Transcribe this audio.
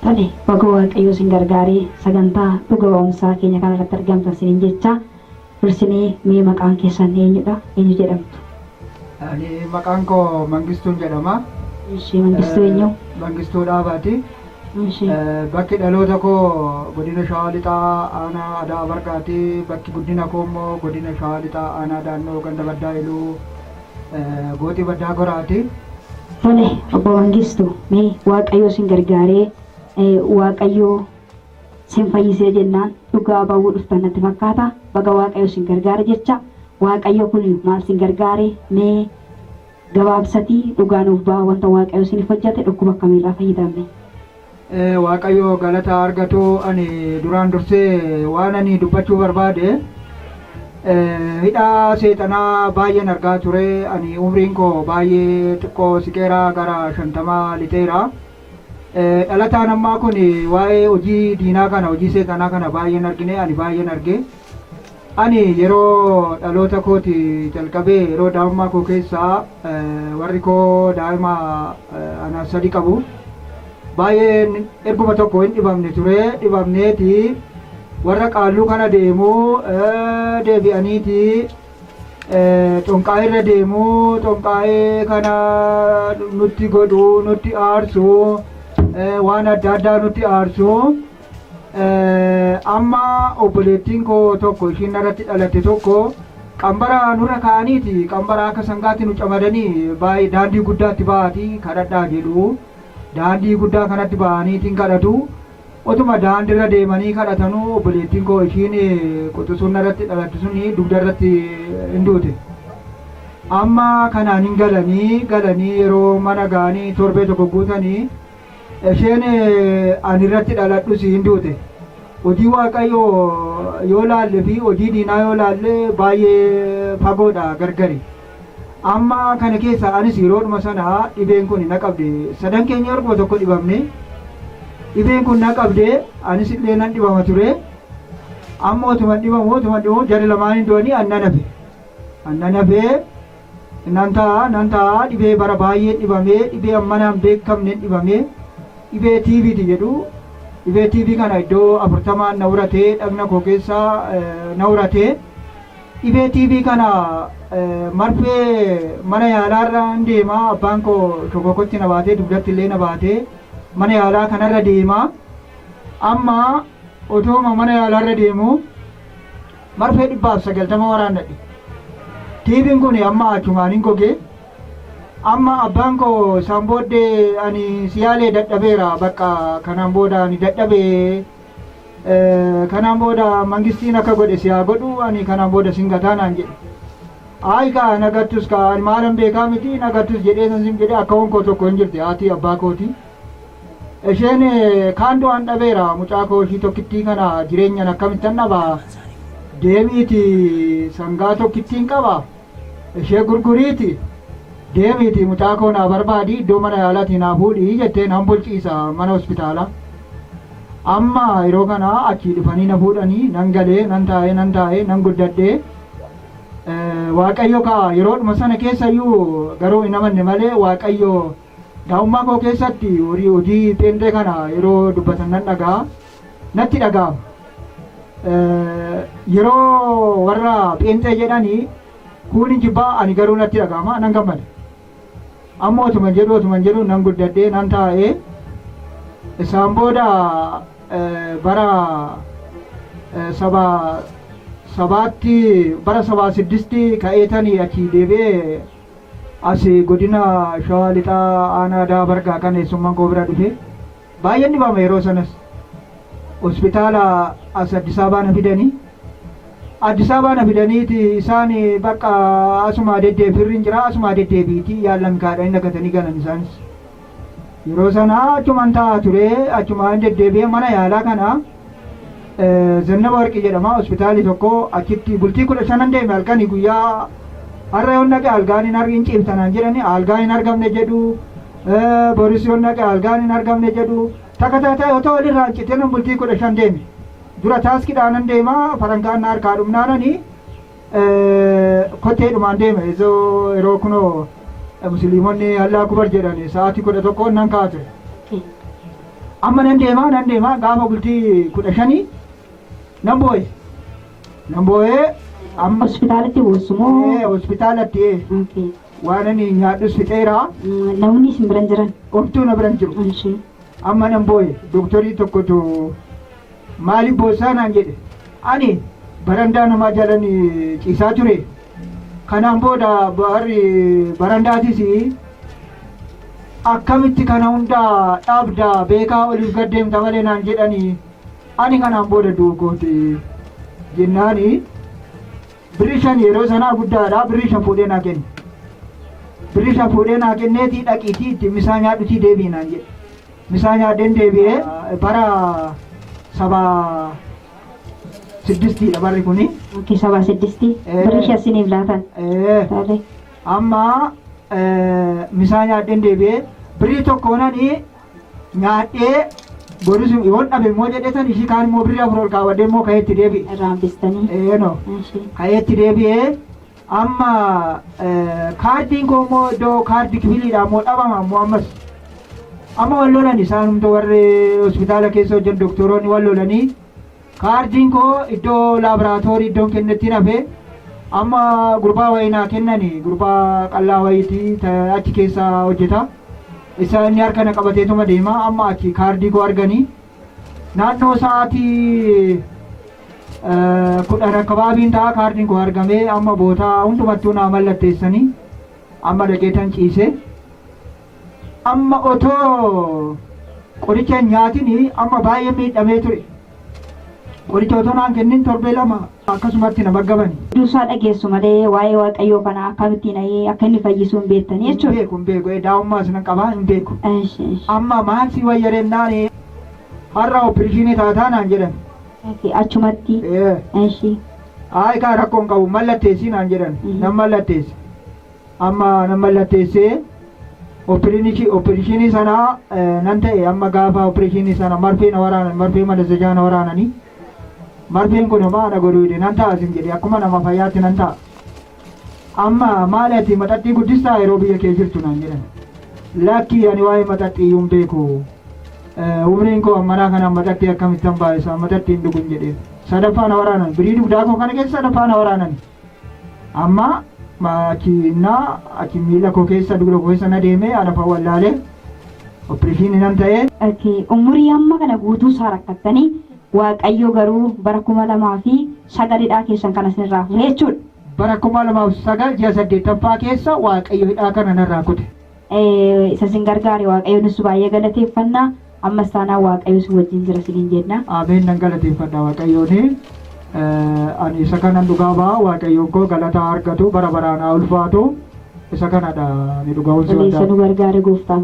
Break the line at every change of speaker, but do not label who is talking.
Tole baga waaqayyo isin gargaaree sagantaa dhuga ba'umsaa keenya kanarratti argamtan isiniin jecha dursinee mee maqaan keessan eenyudha? Eenyu jedhamtu?
Ani maqaan koo Mangistuun jedhama.
Ishee Mangistuu eenyu?
Mangistuu Dhaabaati.
Ishee
Bakki dhaloota koo godina Shawaa Lixaa aanaa Adaa Bargaati. Bakki guddina koo immoo godina Shawaa Lixaa aanaa Daannoo Ganda Baddaa Iluu Gootii Baddaa Goraati.
Tole obbo Mangistuu mee waaqayyo isin gargaaree waaqayyo isin fayyisee jennaan dhugaa ba'uu dhuftan natti fakkaata. Baga waaqayyo isin gargaare jecha waaqayyo kun maal isin gargaare mee gabaabsatii dhugaa nuuf ba'a wanta waaqayyo isiniif hojjete dhukkuba akkamiirraa fayyadamne?
Waaqayyo galata argatu. Ani duraan dursee waan ani dubbachuu barbaade hidhaa seexanaa baay'een argaa ture. Ani umriin koo baay'ee xiqqoo siqeeraa gara 50 lixeera. Dhalataan ammaa kun waa'ee hojii diinaa kana hojii seexanaa kana baay'een argine. Ani baay'een arge. Ani yeroo dhaloota kooti jalqabee yeroo daa'imummaa koo keessaa warri koo daa'ima ana 3 qabu. Baay'een erguma tokko hin dhibamne ture. Dhibamneeti warra qaalluu kana deemuu deebi'aniiti xonqaa'ee irra deemuu xonqaa'ee kana nutti godhu nutti aarsu waan adda addaa nutti aarsu. Amma obboleettiin koo tokko ishiin irratti dhalatte tokko qambara nurra kaa'aniiti qambara akka sangaatti nu camadanii baay'ee daandii guddaatti ba'aati kadhadhaa jedhu. Daandii guddaa kanatti ba'aniitiin kadhatu. Otuma daandiirra deemanii kadhatanuu obboleettiin koo ishiin quxisuun irratti dhalatte suni dugda irratti hin duute. Amma kanaan hin galanii yeroo mana ga'anii torbee tokko guutanii isheen ani irratti dhaladhus hin duute. Hojii waaqayyoo yoo laalle fi hojii diinaa yoo laalle baay'ee fagoodha gargari. Amma kana keessa anis yeroodhuma sana dhibeen kun na qabde. Sadan keenya yeroo tokko dhibamne dhibeen kun na qabde anis illee nan dhibama ture. Amma otuma dhibamu jara lamaan hin du'anii annan hafe nan ta'a dhibee bara baay'ee dhibame dhibee ammanaan beekamne dhibame dhibee tiiviiti jedhu. Dhibee tiivii kana iddoo 40 na uratee dhagna koo keessaa na uratee. Dhibee tiivii kana marfee mana yaalaarra hin deema. Abbaan koo shokokotti na baatee dugdatti illee na baatee mana yaalaa kanarra deema. Amma otooma mana yaalaarra deemu marfee 190 waraannadhe. Tiiviin kun amma achumaan hin goge. Amma abbaan koo isaan booddee ani siyaalee dadhabeera bakka kanaan booda ani dadhabee kanaan booda mangistiin akka godhe siyaa godhu ani kanaan booda singataa naan jedhe. Aayikaa nagattus ka ani maalan beekaa miti nagattus jedhee sansim jedhee akka honkoo tokko hin jirti haati abbaa kooti. Isheen kaandoo an dhabeera mucaa koo ishii tokkittii kana jireenyan akkamittan dhabaa deemiiti sangaa tokkittiin qaba ishee gurguriiti. Deemiiti mucaa koo naa barbaadi iddoo mana yaalaatii naa fuudhii jettee nan bulchiisa mana hospitaala. Amma yeroo kana achii dhufanii na fuudhanii nan galee nan taa'ee nan guddadhee waaqayyo kaa yeroodhuma sana keessayyuu garuu hin amanne malee waaqayyo daa'ummaa koo keessatti hojii pheenxee kana yeroo dubbatan nan dhaga'a natti dhaga'ama. Yeroo warra pheenxee jedhanii kuuni jibbaa ani garuu natti dhaga'ama nan gammada. Amma otuma jedhu nan guddadhee nan taa'ee isaan booda bara 76 ka'eetanii achii deebi'ee as godina Shawaa Lixaa aanaa Adaa Bargaa kan eessummaan koo bira dhufe baay'een dhibama yeroo sanas hospitaala as Addis Ababaa na fidanii. Addis Ababaa na fidaniiti isaan bakka asuma deddeebirri jira asuma deddeebiiti yaallan kaadhanii dhagatanii galan isaanis. Yeroo sana achumaan taa'aa ture achumaan deddeebi'ee mana yaalaa kana Zannaba Warqii jedhama hospitaalli tokko achitti bultii 15 deeme halkanii guyyaa har'a yoo dhaqe algaan hin argin ciibtanaan jedhani algaan hin argamne jedhu boris yoo dhaqe algaan hin argamne jedhu takka taataa yoo ta'u walirraa citee nan bultii 15 deeme. Dura taaskiidhaan deema farankaan na harkaa dhumnaananii kotteedhumaan deeme yeroo kunoo musliimonni allaa kubar jedhani sa'aatii 11 nan ka'a ture. amma nan deemaa gaafa bultii 15 nan boo'ee amma
hospitaalatti boossumoo
hospitaalatti
okay
waan ani nyaadhus fixeera
namni isin biran jiran
omtuu na biran jiru
ishee
amma nan boo'e doktorii tokkotu maaliif boossaa naan jedhe ani barandaa namaa jalan ciisaa ture kanaan booda barandaatis akkamitti kana hunda dhaabda beekaa oliif gaddeemta malee naan jedhanii ani kanaan booda duukooti jennaani birrii 5 yeroo sanaa guddaadha birrii 5 fuudhee naa kenne birrii 5 fuudhee naa kenneetii dhaqiitii itti misaa nyaadhutii deebii naan jedhe misaa nyaadheen deebi'ee bara 76 barri kuni
okay 76 birrii 5 isiniif laatan taale
amma misaa nyaadheen deebi'ee birrii tokko nani nyaadhee boris yoon dhabe immoo jedhetan ishii kaan immoo birrii 4 ol kaawwadhee immoo kayeetti deebi'e
irraan bistanii
no kayeetti deebi'ee amma kaardiin koo immoo iddoo kaardii kifiliidha immoo dhabama immoo amma wal lolan isaan humta warri hospitaala keessa hojjan doktoroonni wal lolanii kaardiin koo iddoo laaboraatoorii iddoon kennettiin hafe amma gurbaa wayii naa kennani gurbaa qallaa wayiitii achi keessa hojjeta isa inni harka na qabateetuma deema amma achi kaardii koo arganii naannoo sa'aatii 10 akkabaabiin ta'a kaardiin koo argamee amma bootaa hundumattuu naa mallatteessanii amma dhaqeetan ciise amma otoo qoricha nyaatiin amma baay'ee miidhamee ture qoricha otoo naan kennin torbee 2 akkasumatti nama gabani
duusaa dhageessu malee waa'ee waaqayyoo kana akkamittiin akka inni fayyisuu hin beektanii jechuudha
hin beeku daa'ummaas nan qabaa hin beeku amma maalsi wayyarennaan har'a opereeshinii taataa naan jedhan
achumatti
kaa rakkoon qabu mallatteessii naan jedhan nan mallatteesse amma nan mallatteessee opereeshinii sanaa nan ta'e amma gaafa opereeshinii sana marfee na waraanan marfee madasajaa na waraananii marfeen kun homaa na godhuudhe nan ta'a isin jedhe akkuma nama fayyaatti nan ta'a amma maali ati maxaxxii guddistaa yeroo biyya kee jirtu naan jedhan lakkii ani waa'ee maxaxxii hin beeku umriin koo ammanaa kana maxaxxii akkamittan baay'isa maxaxxii hin dhugun jedhe sadaffaa na waraanan birii dugdaa koo kana keessa sadaffaa na waraanan amma achi miila koo keessa dugda koo keessa na deeme adafa wallaalee opereeshinii nan ta'e
umurii amma kana guutuu isaa rakkattanii waaqayyo garuu bara 2009 keessan kana sinirraa fuudhe jechuudha.
Bara 2009 ji'a 8ffaa keessa waaqayyo hidhaa kana narraa kute.
Isa sin gargaare waaqayyo nus baay'ee galateeffannaa ammas taanaa waaqayyo si wajjin jira siniin jenna.
Ameen nan galateeffadha waaqayyooni. Ani isa kanan dhugaa ba'a waaqayyoon koo galataa argatu bara baraan haa ulfaatu isa kanadha ni dhugaa ulfaatu.
Isa nu gargaare gooftaaf